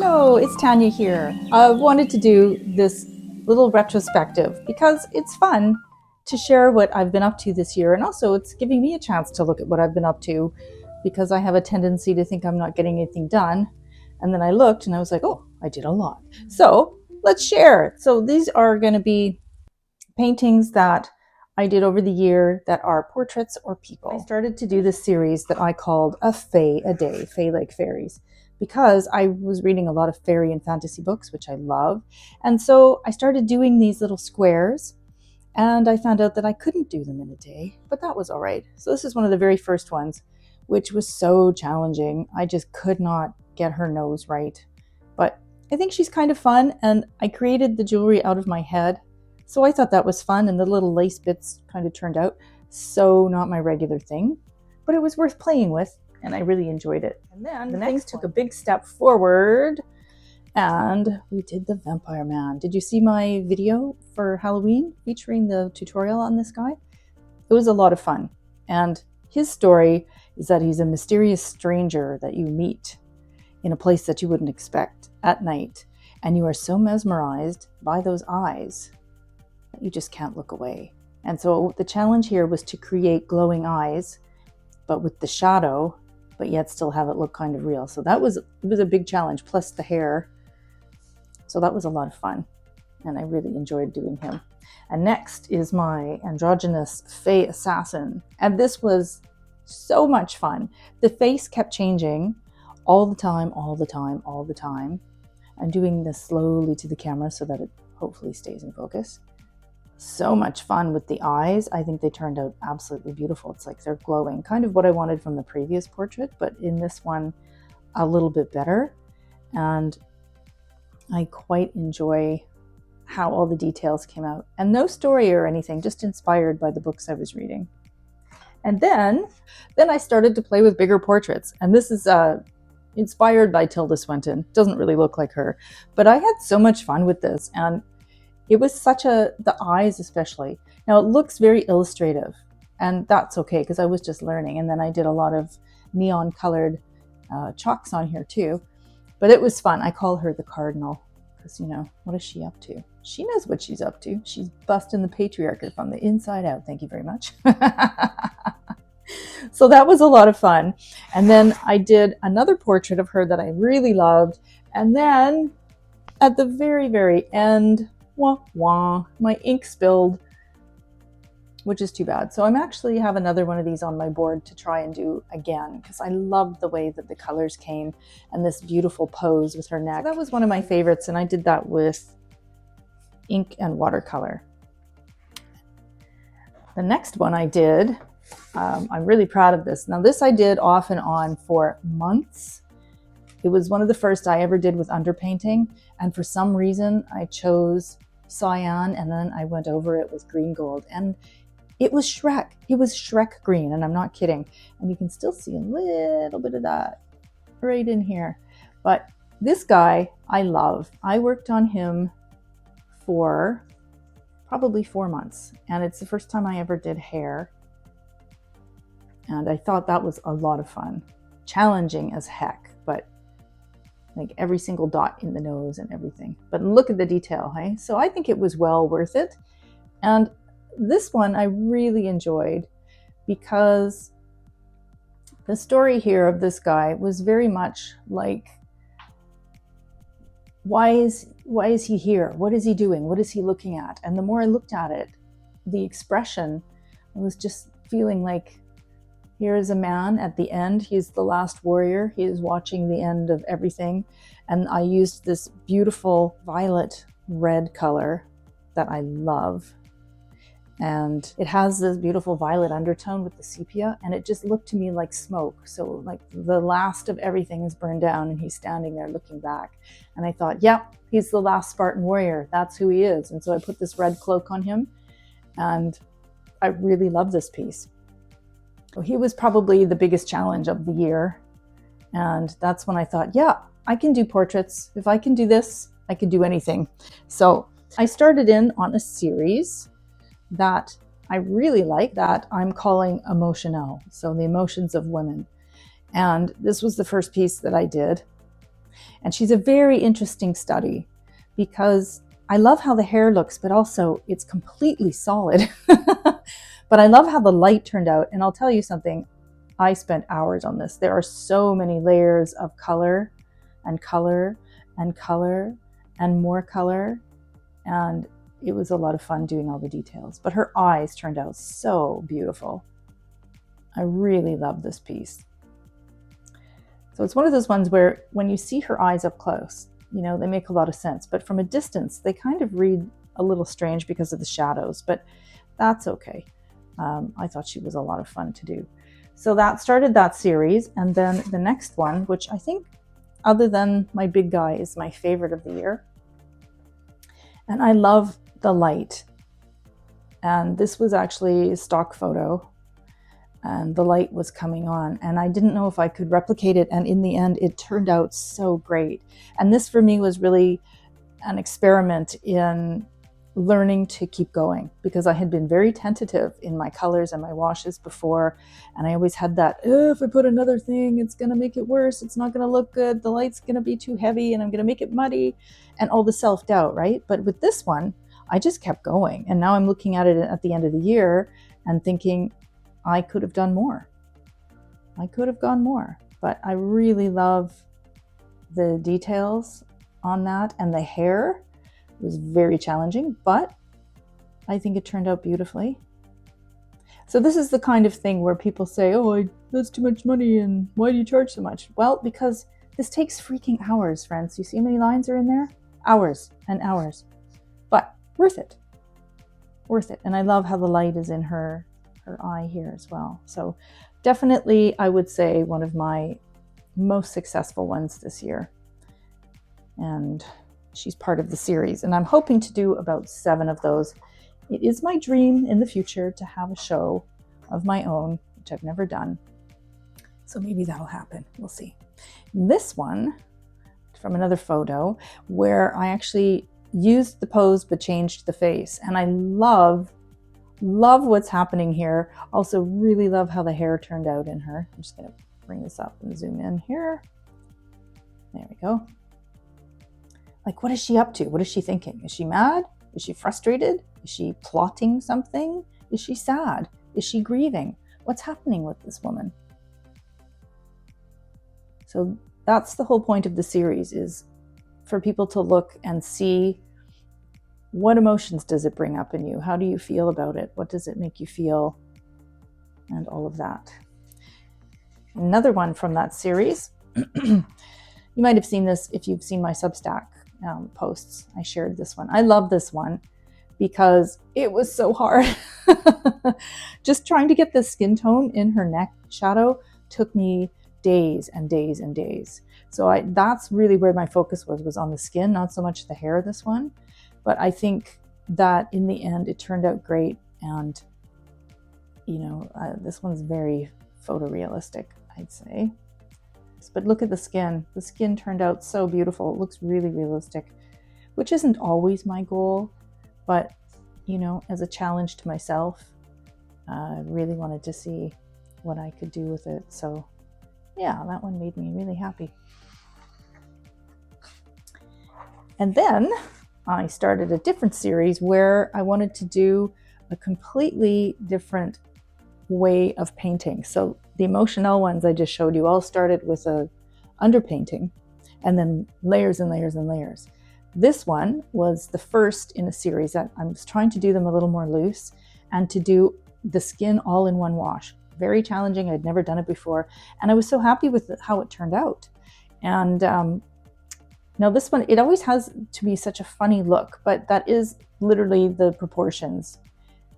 Hello, it's Tanya here. I wanted to do this little retrospective because it's fun to share what I've been up to this year, and also it's giving me a chance to look at what I've been up to because I have a tendency to think I'm not getting anything done. And then I looked and I was like, oh, I did a lot. So let's share. So these are going to be paintings that I did over the year that are portraits or people. I started to do this series that I called a fae a day, fae like fairies, because I was reading a lot of fairy and fantasy books, which I love. And so I started doing these little squares, and I found out that I couldn't do them in a day, but that was all right. So this is one of the very first ones, which was so challenging. I just could not get her nose right. But I think she's kind of fun, and I created the jewelry out of my head. So I thought that was fun, and the little lace bits kind of turned out so not my regular thing, but it was worth playing with, and I really enjoyed it. And then the next took a big step forward, and we did the Vampire Man. Did you see my video for Halloween featuring the tutorial on this guy? It was a lot of fun, and his story is that he's a mysterious stranger that you meet in a place that you wouldn't expect at night, and you are so mesmerized by those eyes you just can't look away. And so the challenge here was to create glowing eyes, but with the shadow, but yet still have it look kind of real. So it was a big challenge, plus the hair. So that was a lot of fun, and I really enjoyed doing him. And next is my androgynous fae assassin. And this was so much fun. The face kept changing all the time. I'm doing this slowly to the camera so that it hopefully stays in focus. So much fun with the eyes. I think they turned out absolutely beautiful. It's like they're glowing, kind of what I wanted from the previous portrait, but in this one a little bit better. And I quite enjoy how all the details came out. And no story or anything, just inspired by the books I was reading. And then I started to play with bigger portraits. And this is inspired by Tilda Swinton. Doesn't really look like her, but I had so much fun with this, and it was the eyes especially. Now it looks very illustrative, and that's okay because I was just learning. And then I did a lot of neon colored chalks on here too, but it was fun. I call her the Cardinal because, what is she up to? She knows what she's up to. She's busting the patriarchy from the inside out. Thank you very much. So that was a lot of fun. And then I did another portrait of her that I really loved. And then at the very, very end, my ink spilled, which is too bad. So I'm actually have another one of these on my board to try and do again because I loved the way that the colors came and this beautiful pose with her neck. So that was one of my favorites, and I did that with ink and watercolor. The next one I did, I'm really proud of this. Now this I did off and on for months. It was one of the first I ever did with underpainting, and for some reason I chose cyan, and then I went over it with green gold, and it was Shrek. He was Shrek green, and I'm not kidding. And you can still see a little bit of that right in here. But this guy I love. I worked on him for probably 4 months, and it's the first time I ever did hair, and I thought that was a lot of fun. Challenging as heck, but like every single dot in the nose and everything. But look at the detail, hey? So I think it was well worth it. And this one I really enjoyed because the story here of this guy was very much like, why is he here? What is he doing? What is he looking at? And the more I looked at it, the expression, I was just feeling like, here is a man at the end. He's the last warrior. He is watching the end of everything. And I used this beautiful violet red color that I love. And it has this beautiful violet undertone with the sepia, and it just looked to me like smoke. So like the last of everything is burned down, and he's standing there looking back. And I thought, yep, he's the last Spartan warrior. That's who he is. And so I put this red cloak on him, and I really love this piece. So he was probably the biggest challenge of the year. And that's when I thought, yeah, I can do portraits. If I can do this, I can do anything. So I started in on a series that I really like that I'm calling Emotional. So the emotions of women. And this was the first piece that I did. And she's a very interesting study because I love how the hair looks, but also it's completely solid. But I love how the light turned out. And I'll tell you something, I spent hours on this. There are so many layers of color and color and color and more color. And it was a lot of fun doing all the details. But her eyes turned out so beautiful. I really love this piece. So it's one of those ones where when you see her eyes up close, you know, they make a lot of sense. But from a distance, they kind of read a little strange because of the shadows, but that's okay. I thought she was a lot of fun to do. So that started that series. And then the next one, which I think other than my big guy is my favorite of the year. And I love the light. And this was actually a stock photo. And the light was coming on. And I didn't know if I could replicate it. And in the end, it turned out so great. And this for me was really an experiment in learning to keep going, because I had been very tentative in my colors and my washes before. And I always had that, if I put another thing, it's going to make it worse. It's not going to look good. The light's going to be too heavy and I'm going to make it muddy, and all the self-doubt, right? But with this one, I just kept going. And now I'm looking at it at the end of the year and thinking, I could have done more. I could have gone more. But I really love the details on that, and the hair was very challenging, but I think it turned out beautifully. So this is the kind of thing where people say, oh, that's too much money and why do you charge so much? Well, because this takes freaking hours, friends. You see how many lines are in there? Hours and hours, but worth it. Worth it. And I love how the light is in her eye here as well. So definitely, I would say one of my most successful ones this year. And she's part of the series, and I'm hoping to do about 7 of those. It is my dream in the future to have a show of my own, which I've never done. So maybe that'll happen. We'll see. This one from another photo where I actually used the pose but changed the face. And I love what's happening here. Also really love how the hair turned out in her. I'm just going to bring this up and zoom in here. There we go. Like, what is she up to? What is she thinking? Is she mad? Is she frustrated? Is she plotting something? Is she sad? Is she grieving? What's happening with this woman? So that's the whole point of the series, is for people to look and see, what emotions does it bring up in you? How do you feel about it? What does it make you feel? And all of that. Another one from that series, you might have seen this if you've seen my Substack posts. I shared this one. I love this one because it was so hard. Just trying to get the skin tone in her neck shadow took me days and days and days. So that's really where my focus was on the skin, not so much the hair, this one. But I think that in the end, it turned out great. And, you know, this one's very photorealistic, I'd say. But look at the skin. The skin turned out so beautiful. It looks really realistic, which isn't always my goal. But, you know, as a challenge to myself, I really wanted to see what I could do with it. So, yeah, that one made me really happy. And then I started a different series where I wanted to do a completely different way of painting. So the emotional ones I just showed you all started with a underpainting and then layers and layers and layers. This one was the first in a series that I was trying to do them a little more loose and to do the skin all in one wash. Very challenging. I'd never done it before. And I was so happy with how it turned out. And now this one, it always has to be such a funny look, but that is literally the proportions,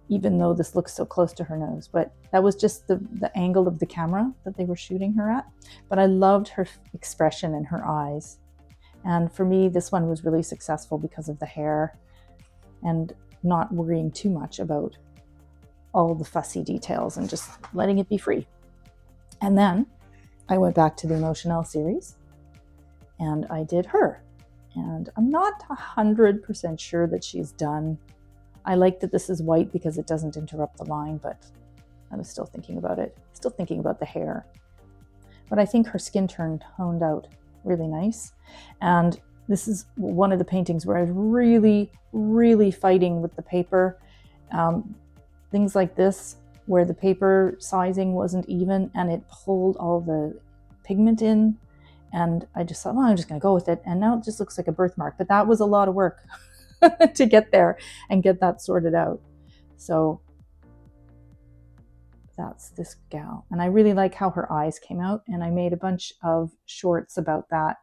even though this looks so close to her nose. But that was just the angle of the camera that they were shooting her at. But I loved her expression in her eyes. And for me, this one was really successful because of the hair and not worrying too much about all the fussy details and just letting it be free. And then I went back to the Emotional series and I did her. And I'm not 100% sure that she's done. I like that this is white because it doesn't interrupt the line, but I was still thinking about it. Still thinking about the hair. But I think her skin toned out really nice. And this is one of the paintings where I was really fighting with the paper. Things like this, where the paper sizing wasn't even and it pulled all the pigment in. And I just thought, well, I'm just going to go with it. And now it just looks like a birthmark. But that was a lot of work to get there and get that sorted out. So that's this gal. And I really like how her eyes came out. And I made a bunch of shorts about that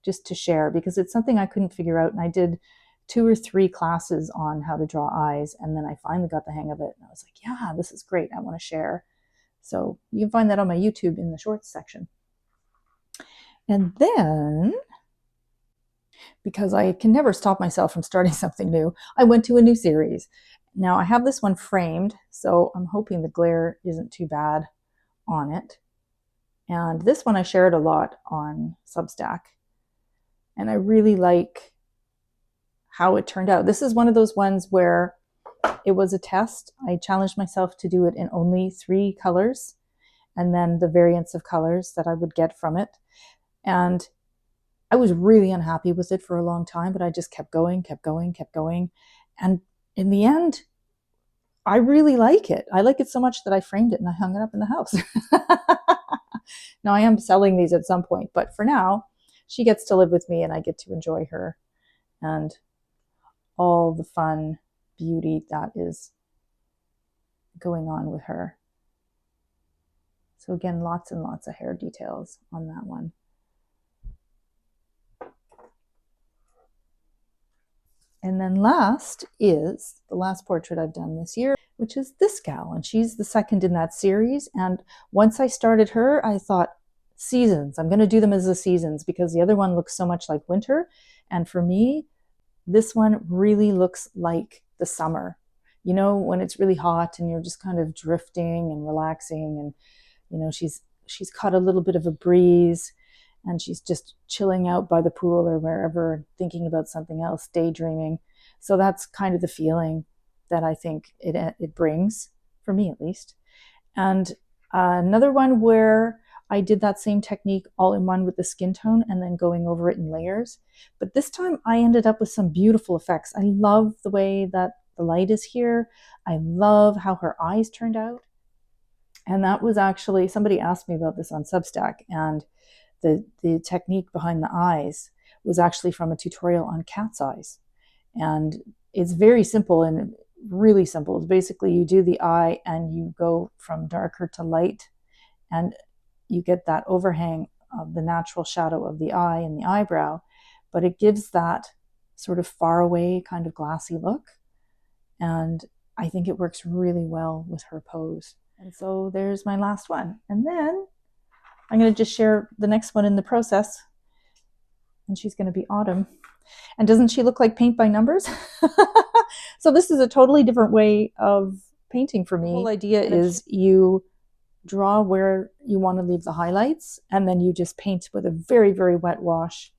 just to share, because it's something I couldn't figure out. And I did 2 or 3 classes on how to draw eyes. And then I finally got the hang of it. And I was like, yeah, this is great. I want to share. So you can find that on my YouTube in the shorts section. And then, because I can never stop myself from starting something new, I went to a new series. Now I have this one framed, so I'm hoping the glare isn't too bad on it. And this one I shared a lot on Substack. And I really like how it turned out. This is one of those ones where it was a test. I challenged myself to do it in only 3 colors, and then the variants of colors that I would get from it. And I was really unhappy with it for a long time, but I just kept going. And in the end, I really like it. I like it so much that I framed it and I hung it up in the house. Now I am selling these at some point, but for now, she gets to live with me and I get to enjoy her and all the fun beauty that is going on with her. So again, lots and lots of hair details on that one. And then last is the last portrait I've done this year, which is this gal. And she's the second in that series. And once I started her, I thought, seasons. I'm going to do them as the seasons, because the other one looks so much like winter. And for me, this one really looks like the summer. You know, when it's really hot and you're just kind of drifting and relaxing. And, you know, she's caught a little bit of a breeze. And she's just chilling out by the pool or wherever, thinking about something else, daydreaming. So that's kind of the feeling that I think it brings, for me at least. And another one where I did that same technique all in one with the skin tone and then going over it in layers. But this time I ended up with some beautiful effects. I love the way that the light is here. I love how her eyes turned out. And that was actually, somebody asked me about this on Substack, and the technique behind the eyes was actually from a tutorial on cat's eyes. And it's very simple and really simple. It's basically you do the eye and you go from darker to light, and you get that overhang of the natural shadow of the eye and the eyebrow, but it gives that sort of far away kind of glassy look. And I think it works really well with her pose. And so there's my last one. And then I'm going to just share the next one in the process, and she's going to be Autumn. And doesn't she look like paint by numbers? So this is a totally different way of painting for me. The whole idea is you draw where you want to leave the highlights, and then you just paint with a very wet wash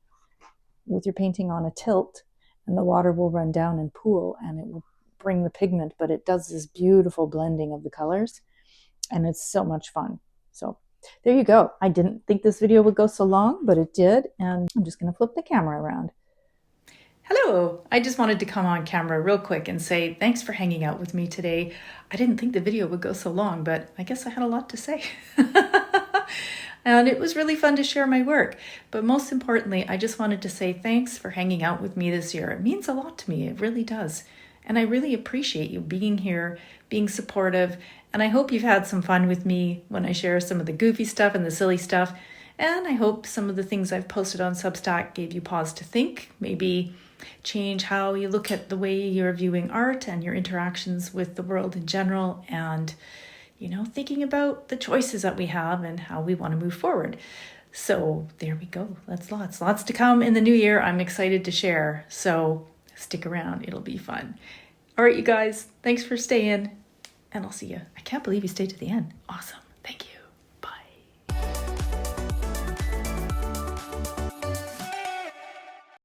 with your painting on a tilt, and the water will run down and pool, and it will bring the pigment, but it does this beautiful blending of the colors, and it's so much fun. So there you go. I didn't think this video would go so long, but it did. And I'm just going to flip the camera around. Hello. I just wanted to come on camera real quick and say thanks for hanging out with me today. I didn't think the video would go so long, but I guess I had a lot to say. And it was really fun to share my work. But most importantly, I just wanted to say thanks for hanging out with me this year. It means a lot to me. It really does. And I really appreciate you being here, being supportive. And I hope you've had some fun with me when I share some of the goofy stuff and the silly stuff. And I hope some of the things I've posted on Substack gave you pause to think, maybe change how you look at the way you're viewing art and your interactions with the world in general, and, you know, thinking about the choices that we have and how we want to move forward. So there we go. That's lots to come in the new year. I'm excited to share. So stick around. It'll be fun. All right, you guys, thanks for staying. And I'll see you. I can't believe you stayed to the end. Awesome.